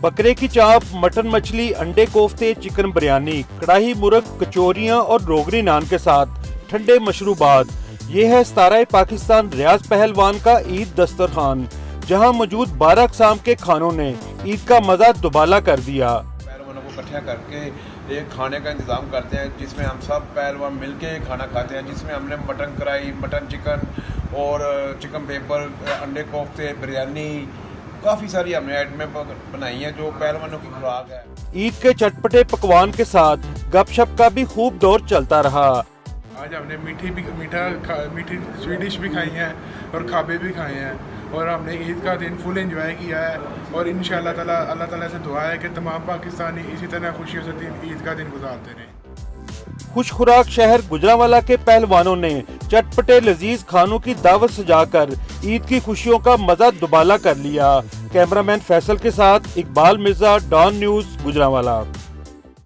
बकरे की चाप, मटन मछली, अंडे कोफ्ते, चिकन बिरयानी, कड़ाही मुर्ग, कचौरियां और रोगनी नान के साथ ठंडे मशरूबात। ये है 17 पाकिस्तान रियाज पहलवान का ईद दस्तरखान, जहां मौजूद 12 अक़साम के खानों ने ईद का मजा दुबाला कर दिया। पहलवानों को इकट्ठा करके एक खाने का इंतज़ाम करते हैं, जिसमें हम सब पहलवान मिलके खाना खाते हैं, जिसमें हमने मटन कढ़ाई, मटन चिकन और चिकन पेपर, अंडे कोफ्ते, बिरयानी, काफ़ी सारी हमने आइटमें बनाई हैं जो पहलवानों की खुराक है। ईद के चटपटे पकवान के साथ गपशप का भी खूब दौर चलता रहा। आज हमने मीठी स्वीडिश भी खाई हैं और खाबे भी खाए हैं, और हमने ईद का दिन फुल एंजॉय किया है। और इंशाअल्लाह ताला अल्लाह ताला से दुआ है कि तमाम पाकिस्तानी इसी तरह खुशियों से ईद का दिन गुजारते रहें। खुश खुराक शहर गुजरांवाला के पहलवानों ने चटपटे लजीज खानों की दावत सजाकर ईद की खुशियों का मजा दुबाला कर लिया। कैमरामैन फैसल के साथ इकबाल मिर्जा, डॉन न्यूज़, गुजरांवाला।